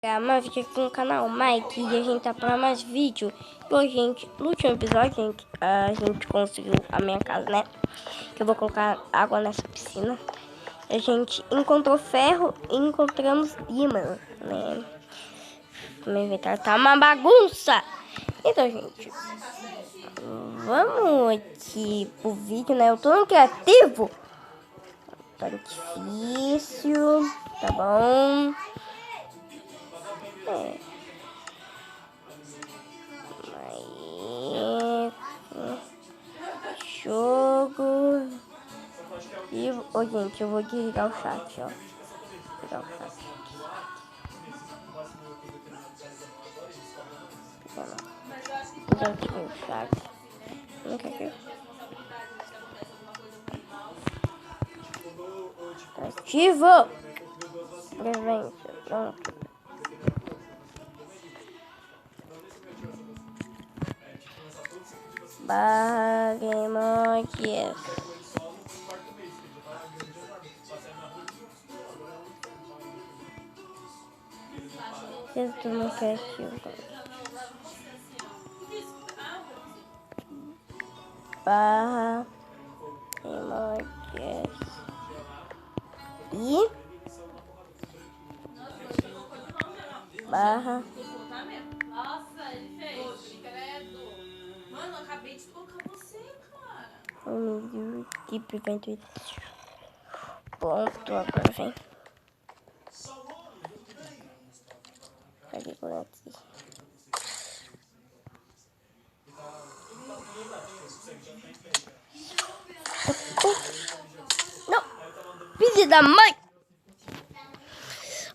Mais vídeo aqui no canal Mike e a gente tá para mais vídeo. E hoje, gente, no último episódio, a gente conseguiu a minha casa, né? Que eu vou colocar água nessa piscina. A gente encontrou ferro e encontramos imã, né? Meu inventário tá uma bagunça. Então, gente, vamos aqui pro vídeo, né? Eu tô no criativo. Tá difícil, tá bom? Jogo. E, gente, eu vou desligar o chat, ó. Desligar o chat. Desativei o chat. Não quer ver? Ativo! Prevente. Pronto. Bagremotes. Eu não quero ativo. Barra emojis e barra. Nossa, ele fez. Credo. Mano, eu acabei de colocar você, cara. Que prevento isso. Pronto, agora vem. Cadê por aqui? Não! Filho da mãe!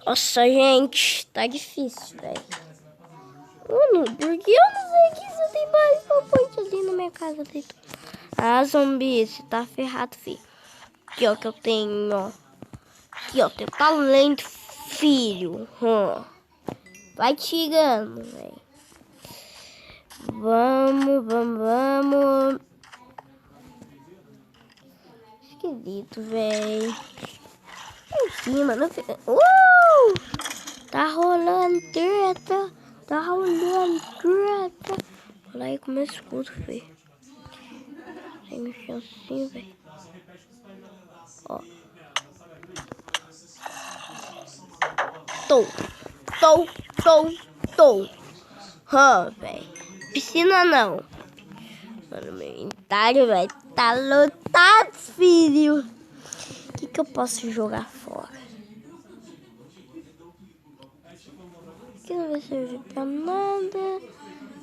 Nossa, gente, tá difícil, velho. Mano, porque eu não sei que você tem mais PowerPoint ali na minha casa dentro. Ah, zumbi, você tá ferrado, filho. Aqui, ó, que eu tenho, ó. Aqui, ó, tem talento, filho. Vai tirando, velho. Vamos. Esquisito, velho. Em cima, não fica. Tá rolando treta. Olha aí como é escudo, velho. Tem mexer assim, velho. Ó. Tô. Velho. Piscina não. Mano, meu inventário, velho, tá lotado, filho. O que eu posso jogar fora? Que não vai servir pra nada.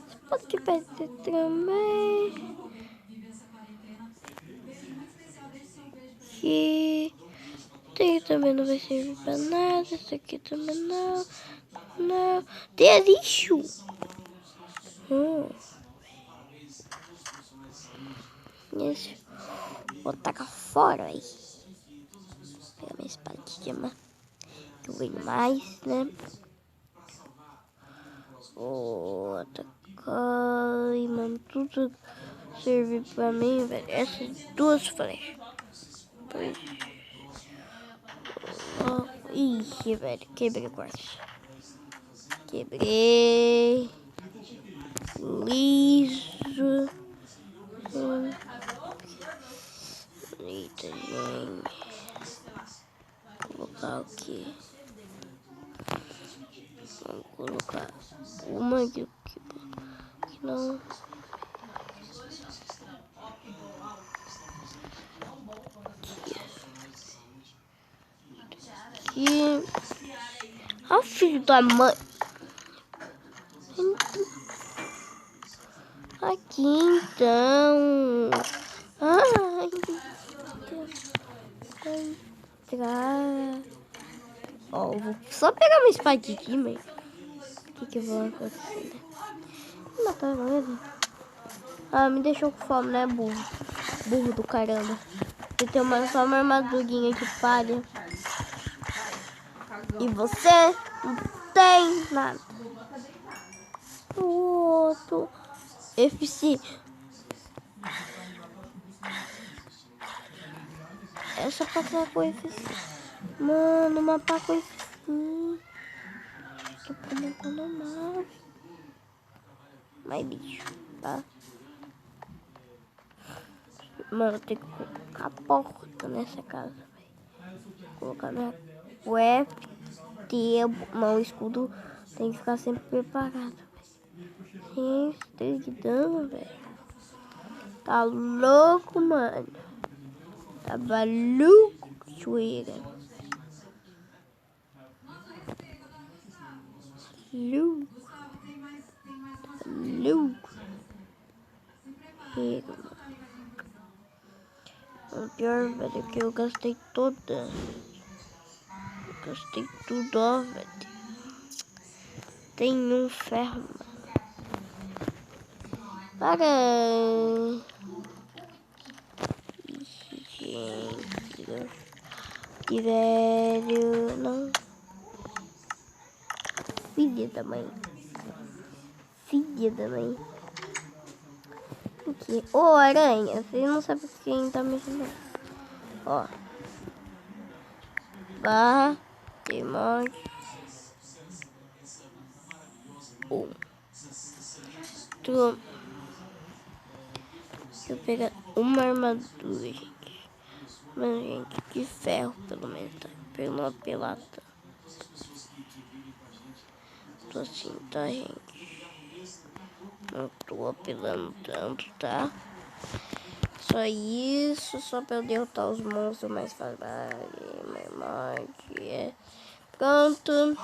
Você pode que perder também. Que também não vai servir pra nada. Isso aqui também não. Tem lixo. Isso. Vou tacar fora aí. Pegar minha espadinha, que eu ganho mais, né? Vou atacar e, mano, tudo serve pra mim, velho. Essas duas flechas. Ixi, velho, quebrei o quartzo. Quebrei. Liso. Eita, gente. Vou colocar aqui. Vamos colocar uma aqui. Não. Aqui. Ah, filho da mãe. Aqui então. Ai, entrar. Ó, vou só pegar uma espadinha aqui, mas o que eu vou acontecer? Matar ele. Ah, me deixou com fome, né, burro? Burro do caramba. Eu tenho só uma armadurinha de palha. E você não tem nada. O outro. FC. Essa faca com FC. Mano, uma pá com FC. montando mais. Mais bicho, tá? Mano, tem que colocar a porta nessa casa, velho. Colocar o FT, não, o escudo tem que ficar sempre preparado, velho. Gente, tem que dano, velho. Tá louco, mano. Tá maluco, cachoeira. Louco. Louco. O pior, velho, é que eu gastei toda. Eu gastei tudo, ó, velho. Tem um ferro, mano. Para. Gente. Que velho. Não. Filha da mãe. Filha da mãe. Aqui. Ô, aranha. Você não sabe quem tá mexendo. Ó. Barra. Tem mais. Deixa eu pegar uma armadura, gente. Mas, gente, de ferro, pelo menos, tá? Pela pelata. Tô assim, tá, gente? Não tô apelando tanto, tá? Só isso, só pra eu derrotar os monstros mais fáceis. Pronto.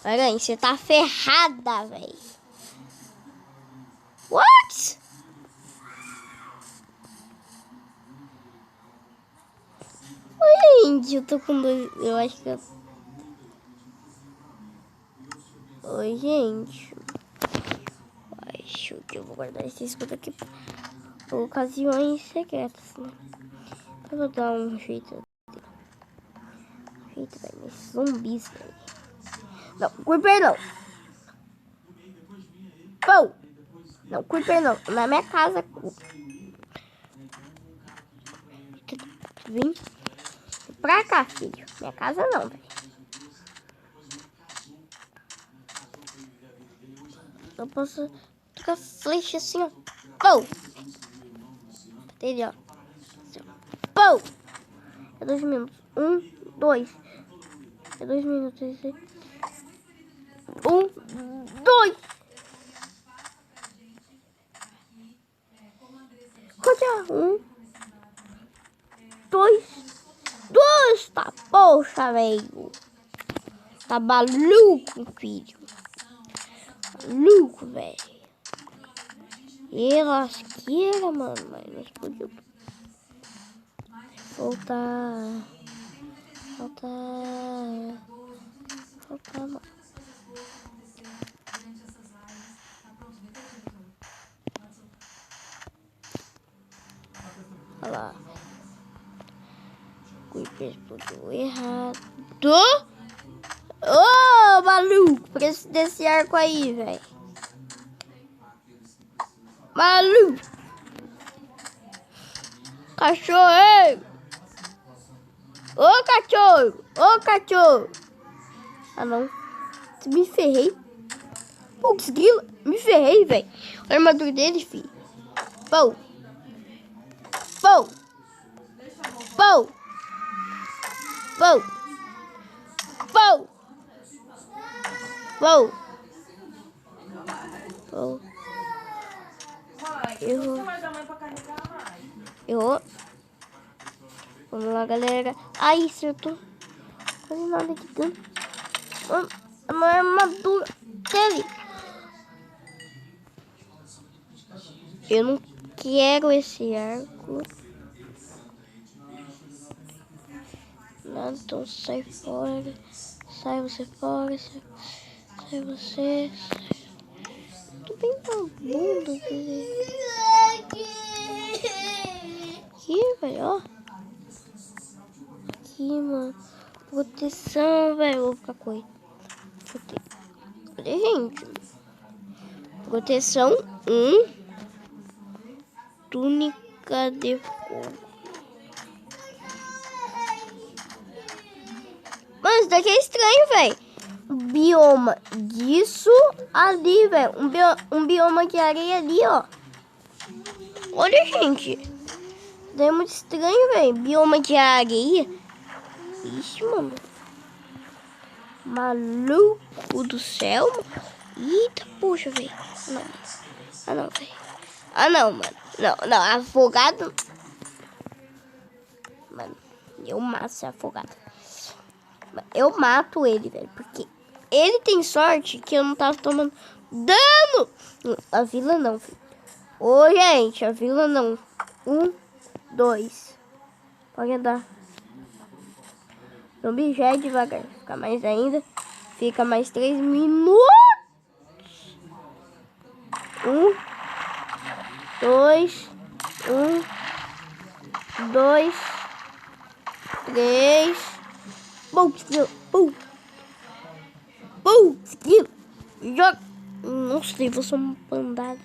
Aranha, você tá ferrada, velho. What? Gente, eu tô com dois. Eu acho que eu. Oi, gente. Acho que eu vou guardar esse escudo aqui por ocasiões secretas, né? Eu vou dar um jeito. Jeito, velho. Nesses zumbis, velho. Não, Creeper não. Pô! Não, Creeper não. Na minha casa. Vem pra cá, filho. Minha casa não, velho. Eu posso ficar flecha assim, ó. Pô! Entendeu? Pô! É 2 minutos. 1, 2. É 2 minutos. 1, 2. Cadê? 1, 2. 2. Tá, poxa, velho. Tá maluco, filho. Maluco, velho. E lasqueira, mano. Mas não explodiu. Voltar. Voltar. Voltar, mano. Olha lá. O Creeper explodiu errado. Ô, maluco. Preciso desse arco aí, velho. Maluco. Cachorro. Ô, cachorro. Ô, cachorro. Ah, não. Me ferrei. Putz, grila. Me ferrei, velho. A armadura dele, filho. Pô. Pô. Pô. Pô. Pô. Pô. Pô. Errou. Errou. Vamos lá, galera. Ai, acertou. Quase nada de dano. A maior armadura dele. Eu não quero esse arco. Não, então sai fora. Sai você fora. Sai você. Tô bem maluco. Aqui, velho, ó. Aqui, mano. Proteção, velho. Vou ficar com ele. Olha, gente. Proteção 1. Túnica de fogo. Mano, isso daqui é estranho, velho. bioma disso ali, velho. Um bioma de areia ali, ó. Olha, gente. É muito estranho, velho. Bioma de areia. Ixi, mano. Maluco do céu. Eita, poxa, velho. Não. Ah, não, velho. Ah, não, mano. Não, afogado. Mano, eu mato esse afogado. Eu mato ele, velho. Porque ele tem sorte que eu não tava tomando dano. A vila não, filho. Ô, gente, a vila não. 1, 2. Pode andar. Zumbi já é devagar. Fica mais ainda. Fica mais 3 minutos. 1, 2. 1, 2, 3. Bom, skill. Bom, skill. Joga. Nossa, eu vou ser uma pandada.